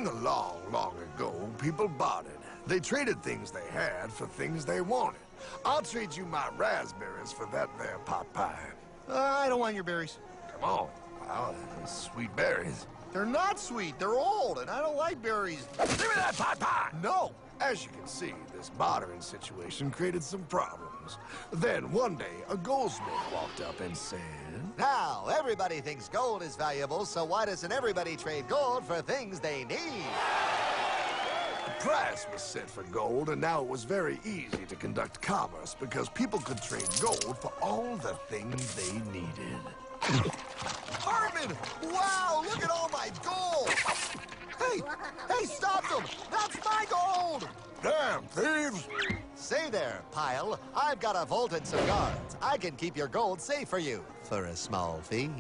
In the long, long ago, people bartered. They traded things they had for things they wanted. I'll trade you my raspberries for that there pot pie. I don't want your berries. Come on, pal, sweet berries. They're not sweet. They're old, and I don't like berries. Give me that pot pie! No. As you can see, this bartering situation created some problems. Then one day, a goldsmith walked up and said, Now, everybody thinks gold is valuable, so why doesn't everybody trade gold for things they need? The price was set for gold, and now it was very easy to conduct commerce because people could trade gold for all the things they needed. Hartman! Wow, look at all my gold! Hey, stop them! That's my gold! Damn thieves! Say there, Pile. I've got a vault and some guards. I can keep your gold safe for you, for a small fee.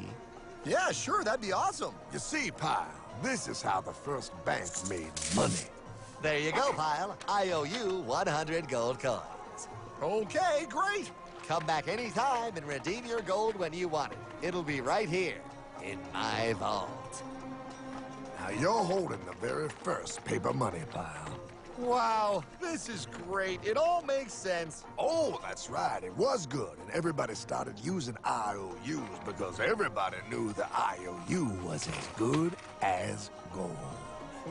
Yeah, sure, that'd be awesome. You see, Pile, this is how the first bank made money. There you go, Pile. I owe you 100 gold coins. Okay, great. Come back anytime and redeem your gold when you want it. It'll be right here, in my vault. Now you're holding the very first paper money, Pile. Wow, this is great. It all makes sense. Oh, that's right. It was good, and everybody started using IOUs because everybody knew the IOU was as good as gold.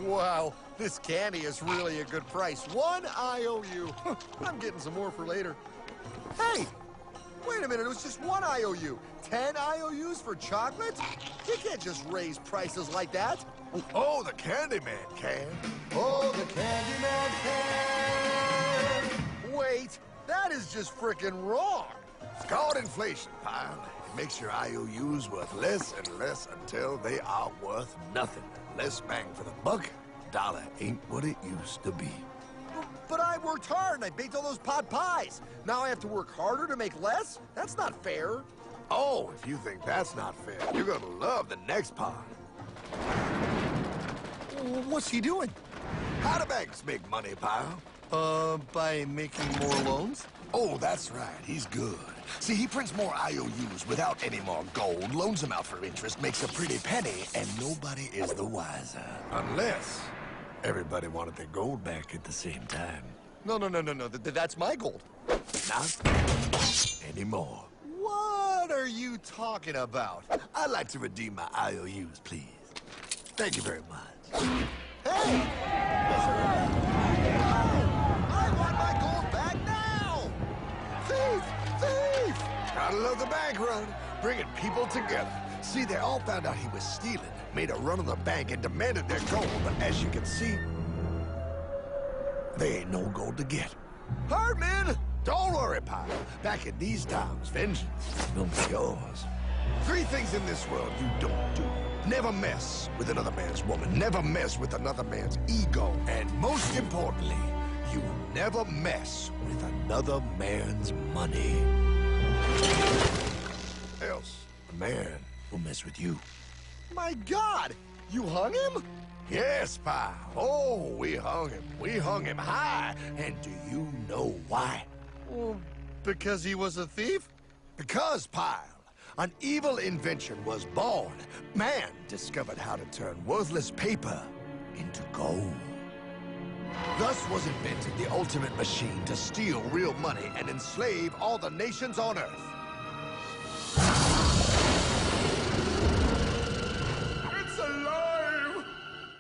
Wow, this candy is really a good price. 1 IOU. I'm getting some more for later. Hey, wait a minute. It was just 1 IOU. 10 IOUs for chocolate? You can't just raise prices like that. Oh, the Candyman can. Oh, the Candyman can! Wait, that is just frickin' wrong. It's called inflation, Pile. It makes your IOUs worth less and less until they are worth nothing. Less bang for the buck. Dollar ain't what it used to be. But I worked hard and I baked all those pot pies. Now I have to work harder to make less? That's not fair. Oh, if you think that's not fair, you're gonna love the next part. What's he doing? How do banks make money, Pile? By making more loans? Oh, that's right. He's good. See, he prints more IOUs without any more gold, loans them out for interest, makes a pretty penny, and nobody is the wiser. Unless everybody wanted their gold back at the same time. No. That's my gold. Not anymore. What are you talking about? I'd like to redeem my IOUs, please. Thank you very much. Hey! I want my gold back now! Thief! Gotta love the bank run, bringing people together. See, they all found out he was stealing, made a run on the bank, and demanded their gold. But as you can see, there ain't no gold to get. Hartman! Don't worry, Pile. Back in these times, vengeance will be yours. 3 things in this world you don't do. Never mess with another man's woman. Never mess with another man's ego. And most importantly, you never mess with another man's money. Else, a man will mess with you. My God! You hung him? Yes, Pile. Oh, we hung him. We hung him high. And do you know why? Well, because he was a thief? Because, Pile, an evil invention was born. Man discovered how to turn worthless paper into gold. Thus was invented the ultimate machine to steal real money and enslave all the nations on Earth. It's alive!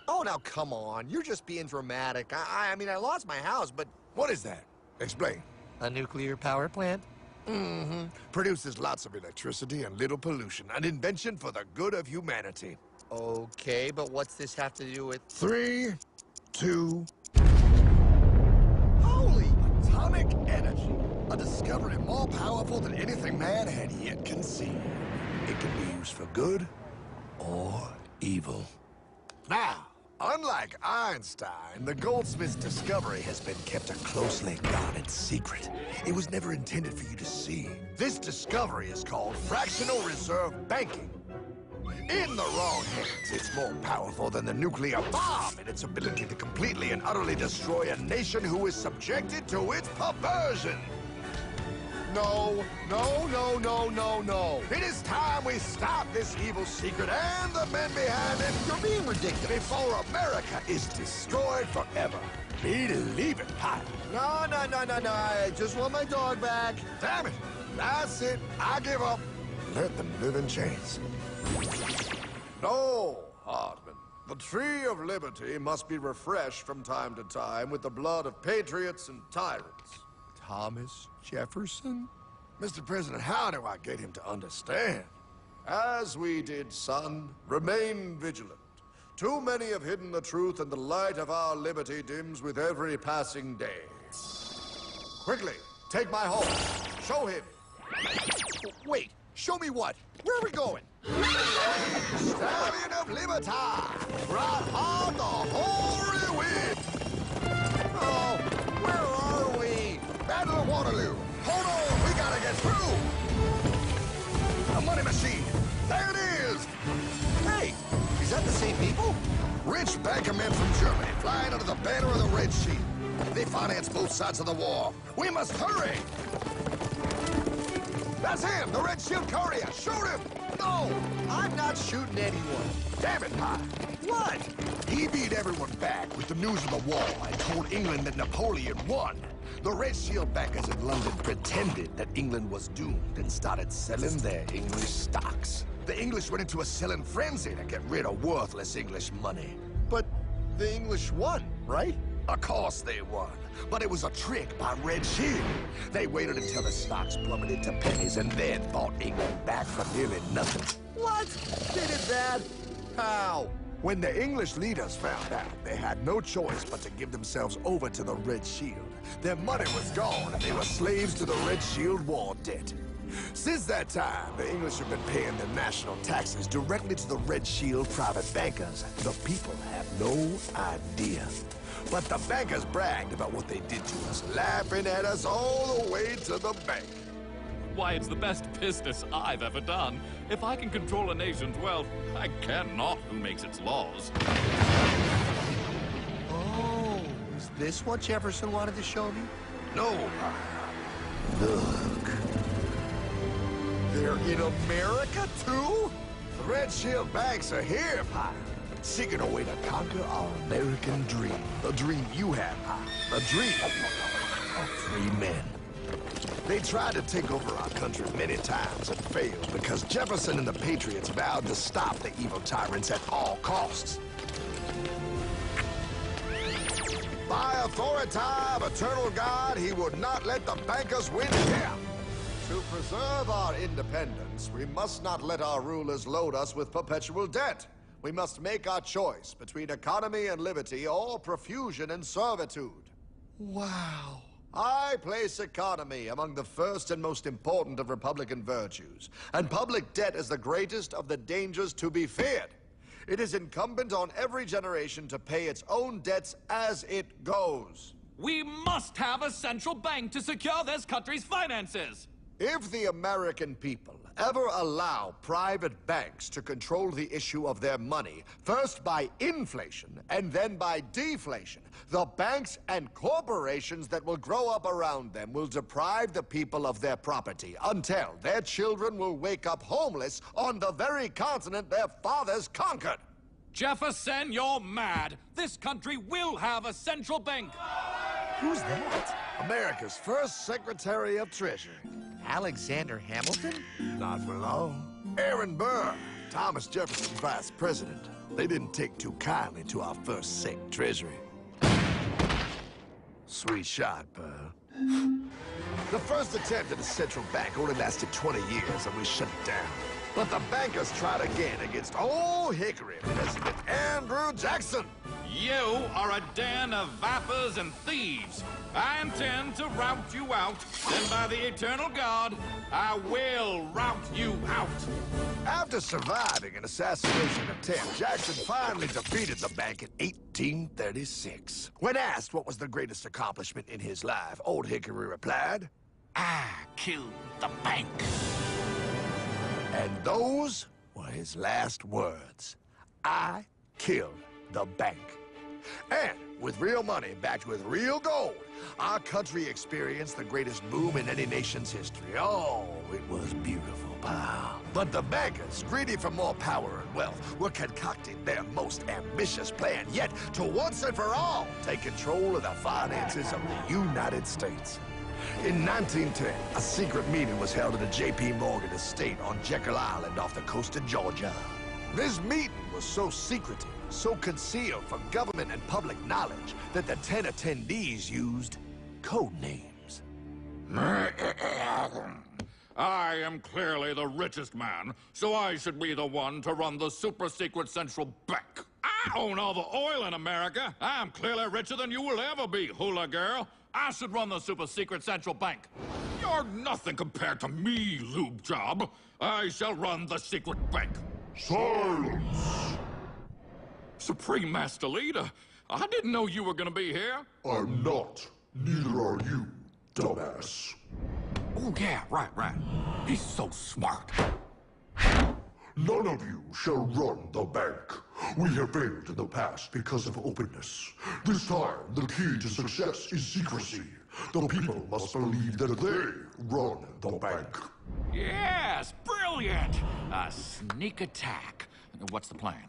Oh, now come on. You're just being dramatic. I mean, I lost my house, but... What is that? Explain. A nuclear power plant? Mm-hmm. Produces lots of electricity and little pollution. An invention for the good of humanity. Okay, but what's this have to do with... 3, 2... Holy! Atomic energy. A discovery more powerful than anything man had yet conceived. It can be used for good or evil. Now, unlike Einstein, the goldsmith's discovery has been kept a closely guarded secret. It was never intended for you to see. This discovery is called fractional reserve banking. In the wrong hands, it's more powerful than the nuclear bomb in its ability to completely and utterly destroy a nation who is subjected to its perversion. No, no, no, no, no, no. It is time we stop this evil secret and the men behind it. You're being ridiculous. Before America is destroyed forever. Believe it, Pop. No, no, no, no, no. I just want my dog back. Damn it. That's it. I give up. Let them live in chains. No, Hardman. The tree of liberty must be refreshed from time to time with the blood of patriots and tyrants. Thomas Jefferson? Mr. President, how do I get him to understand? As we did, son, remain vigilant. Too many have hidden the truth, and the light of our liberty dims with every passing day. Quickly, take my horse. Show him. Wait, show me what? Where are we going? Stallion of Liberty! Right on the hoary wind! Oh, where are we? Battle of Waterloo. Hold on, we gotta get through! A money machine. There it is! Hey, is that the same people? Rich banker men from Germany flying under the banner of the Red Shield. They finance both sides of the war. We must hurry! That's him, the Red Shield courier. Shoot him! No, I'm not shooting anyone. Damn it, Pop. What? He beat everyone back with the news of the war and told England that Napoleon won. The Red Shield bankers in London pretended that England was doomed and started selling their English stocks. The English went into a selling frenzy to get rid of worthless English money. But the English won, right? Of course they won, but it was a trick by Red Shield. They waited until the stocks plummeted to pennies and then bought England back for nearly nothing. What? They did that? How? When the English leaders found out, they had no choice but to give themselves over to the Red Shield. Their money was gone, and they were slaves to the Red Shield war debt. Since that time, the English have been paying their national taxes directly to the Red Shield private bankers. The people have no idea. But the bankers bragged about what they did to us, laughing at us all the way to the bank. Why, it's the best business I've ever done. If I can control a nation's wealth, I care not who makes its laws. Oh, is this what Jefferson wanted to show me? No, look. They're in America, too? The Red Shield banks are here, Pop. Seeking a way to conquer our American dream. The dream you have, Pop. The dream of free men. They tried to take over our country many times and failed because Jefferson and the Patriots vowed to stop the evil tyrants at all costs. By authority of eternal God, he would not let the bankers win here. To preserve our independence, we must not let our rulers load us with perpetual debt. We must make our choice between economy and liberty or profusion and servitude. Wow. I place economy among the first and most important of Republican virtues, and public debt is the greatest of the dangers to be feared. It is incumbent on every generation to pay its own debts as it goes. We must have a central bank to secure this country's finances. If the American people ever allow private banks to control the issue of their money, first by inflation and then by deflation, the banks and corporations that will grow up around them will deprive the people of their property until their children will wake up homeless on the very continent their fathers conquered. Jefferson, you're mad. This country will have a central bank. Who's that? America's first Secretary of Treasury. Alexander Hamilton? Not for long. Aaron Burr, Thomas Jefferson's vice president. They didn't take too kindly to our first Sec Treasury. Sweet shot, Burr. The first attempt at a central bank only lasted 20 years, and we shut it down. But the bankers tried again against Old Hickory President Andrew Jackson. You are a den of vipers and thieves. I intend to rout you out, and by the eternal God, I will rout you out. After surviving an assassination attempt, Jackson finally defeated the bank in 1836. When asked what was the greatest accomplishment in his life, Old Hickory replied, I killed the bank. And those were his last words. I killed the bank. And with real money backed with real gold, our country experienced the greatest boom in any nation's history. Oh, it was beautiful, pal. But the bankers, greedy for more power and wealth, were concocting their most ambitious plan yet to once and for all take control of the finances of the United States. In 1910, a secret meeting was held at the J.P. Morgan estate on Jekyll Island off the coast of Georgia. This meeting was so secretive, so concealed from government and public knowledge that the 10 attendees used code names. I am clearly the richest man, so I should be the one to run the super-secret central bank. I own all the oil in America. I'm clearly richer than you will ever be, hula girl. I should run the super-secret central bank. You're nothing compared to me, lube job. I shall run the secret bank. Silence! Supreme Master Leader, I didn't know you were gonna be here. I'm not. Neither are you, dumbass. Oh, yeah, right. He's so smart. None of you shall run the bank. We have failed in the past because of openness. This time, the key to success is secrecy. The people must believe that they run the bank. Yes, brilliant! A sneak attack. What's the plan?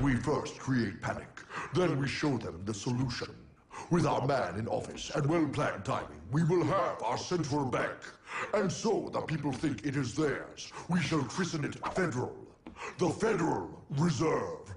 We first create panic, then we show them the solution. With our man in office and well-planned timing, we will have our central bank. And so the people think it is theirs. We shall christen it Federal. The Federal Reserve.